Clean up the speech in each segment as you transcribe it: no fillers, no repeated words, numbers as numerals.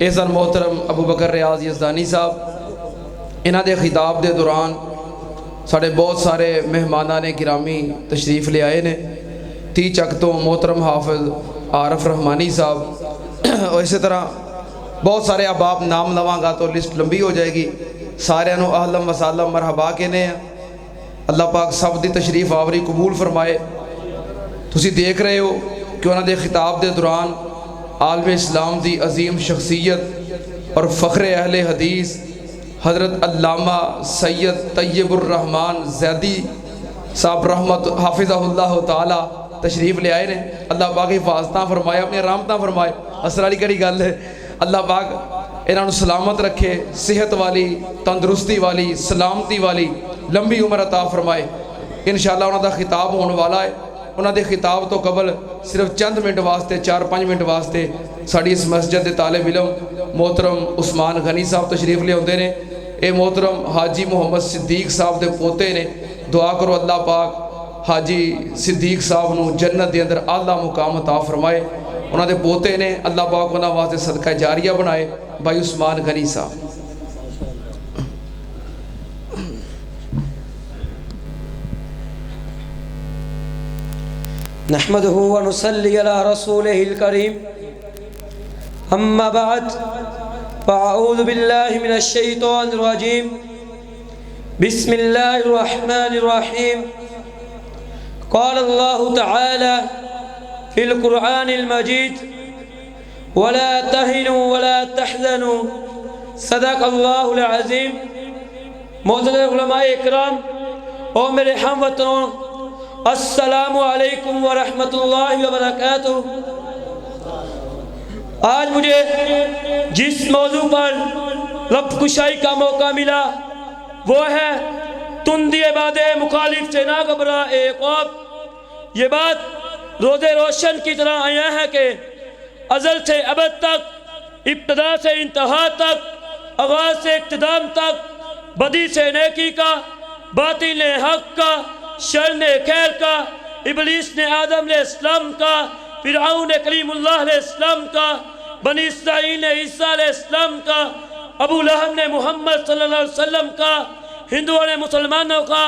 احسن محترم ابو بکر ریاض یزدانی صاحب انہاں دے خطاب دے دوران ساڑے بہت سارے مہمانان گرامی تشریف لے آئے نے 30 چک تو محترم حافظ عارف رحمانی صاحب اور اسی طرح بہت سارے احباب نام لواں گا تو لسٹ لمبی ہو جائے گی سارے انہوں اہلم و سالم مرحبا کہنے ہیں اللہ پاک سب دی تشریف آوری قبول فرمائے تسی دیکھ رہے ہو کہ انہوں دے خطاب دے دوران عالم اسلام دی عظیم شخصیت اور فخر اہل حدیث حضرت علامہ سید طیب الرحمن زیدی صاحب رحمت حافظہ اللہ تعالی تشریف لے آئے نے اللہ پاک حفاظتاں فرمائے اپنے رحمتاں فرمائے اثر علی کڑی گل ہے اللہ پاک انہوں سلامت رکھے صحت والی تندرستی والی سلامتی والی لمبی عمر عطا فرمائے انشاءاللہ انہوں دا خطاب ہونے والا ہے انہوں دے خطاب تو قبل صرف چند منٹ واسطے 4-5 منٹ واسطے ساڑی اس مسجد دے طالب علم محترم عثمان غنی صاحب تشریف لے ہوندے نے اے محترم حاجی محمد صدیق صاحب دے پوتے نے دعا کرو اللہ پاک حاجی صدیق صاحب نو جنت دے اندر اعلیٰ مقام عطا فرمائے انہوں دے پوتے نے اللہ پاک انہوں واسطے صدقہ جاریہ بنائے بھائی عثمان غنی صاحب نحمده ونصلي على رسوله الكريم أما بعد فأعوذ بالله من الشيطان الرجيم بسم الله الرحمن الرحيم قال الله تعالى في القرآن المجيد ولا تهنوا ولا تحزنوا صدق الله العظيم معزز علماء اکرام اور میرے ہم وطنوں السلام علیکم ورحمۃ اللہ وبرکاتہ آج مجھے جس موضوع پر لب کشائی کا موقع ملا وہ ہے تندی باد مخالف سے نہ گھبرا اے خوف یہ بات روز روشن کی طرح آیا ہے کہ ازل سے ابد تک ابتدا سے انتہا تک آغاز سے اختتام تک بدی سے نیکی کا باطل نے حق کا شر نے خیر کا ابلیس نے آدم علیہ السلام کا فرعون نے کلیم اللہ علیہ السلام کا بنی اسرائیل نے عیسیٰ علیہ السلام کا ابو لہب نے محمد صلی اللہ علیہ وسلم کا ہندوؤں نے مسلمانوں کا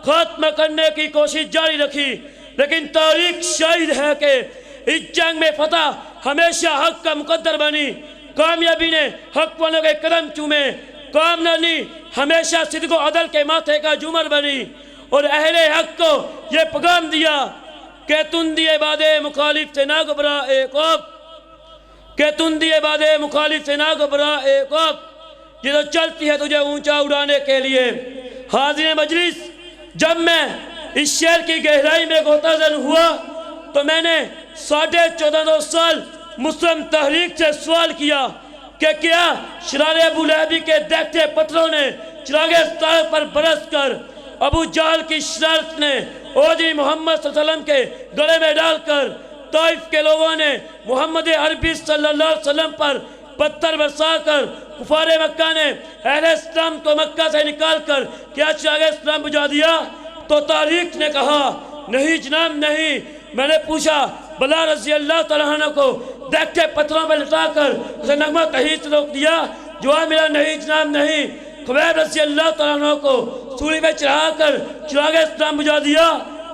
خاتمہ کرنے کی کوشش جاری رکھی لیکن تاریخ شاہد ہے کہ اس جنگ میں فتح ہمیشہ حق کا مقدر بنی کامیابی نے حق والوں کے قدم چومے کامیابی ہمیشہ صدق و عدل کے ماتھے کا جومر بنی اور اہل حق کو یہ پیغام دیا کہ تندی باد مخالف سے نہ گھبرا اے خوف کہ تندی باد مخالف سے نہ گھبرا اے خوف یہ تو چلتی ہے تجھے اونچا اڑانے کے لیے حاضرین مجلس جب میں اس شعر کی گہرائی میں غوطہ زن ہوا تو میں نے 1450 سال مسلم تحریک سے سوال کیا کہ کیا شرار ابو لہبی کے دیکھتے پتھروں نے چراغ ستارے پر برس کر ابو جہل کی شرارت نے اوجی محمد صلی اللہ علیہ وسلم کے گلے میں ڈال کر طائف کے لوگوں نے محمد عربی صلی اللہ علیہ وسلم پر پتھر برسا کر کفار مکہ نے اہل اسلام کو مکہ سے نکال کر کیا چراغ اسلام بجھا دیا تو تاریخ نے کہا نہیں جناب نہیں میں نے پوچھا بلال رضی اللہ تعالیٰ عنہ کو دیکھتے پتھروں پر لٹا کر اسے نغمہ کہیں سے روک دیا جواب ملا نہیں جناب نہیں خبیب رضی اللہ تعالیٰ عنہ کو سولی میں چڑھا کر چراغ اسلام بجھا دیا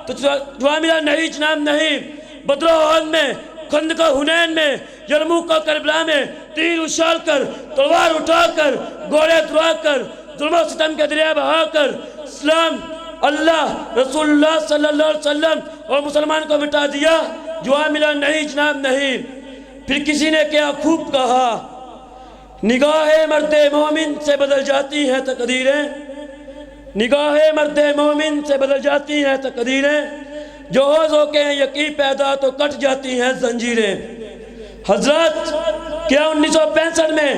تو جواب ملا نہیں جناب نہیں بدر و احد میں خندق و حنین میں یرموک و کربلا میں تیر اچھال کر تلوار اٹھا کر گھوڑے دوڑا کر ظلم و ستم کے دریا بہا کر اسلام اللہ رسول اللہ صلی اللہ علیہ وسلم اور مسلمان کو مٹا دیا جواب ملا نہیں جناب نہیں پھر کسی نے کیا خوب کہا نگاہ مرد مومن سے بدل جاتی ہیں تقدیریں نگاہ مرد مومن سے بدل جاتی ہیں تقدیریں جو ہوز ہو کے یقین پیدا تو کٹ جاتی ہیں زنجیریں حضرات کیا 1965 میں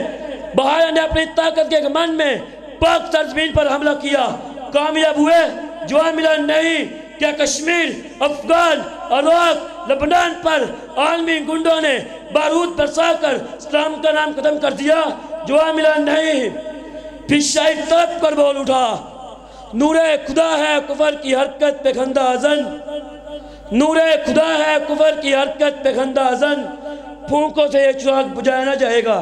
بہایا نے اپنی طاقت کے گھمنڈ میں پاک سرزمین پر حملہ کیا کامیاب ہوئے جواب ملا نہیں کیا کشمیر افغان عراق لبنان پر عالمی گنڈوں نے بارود برسا کر اسلام کا نام ختم کر دیا جواب ملا نہیں پھر شاہد طرف کر بول اٹھا نور خدا ہے کفر کی حرکت پہ گھندہ ازن نور خدا ہے کفر کی حرکت پہ گھندہ ازن پھونکوں سے یہ چراغ بجھایا نہ جائے گا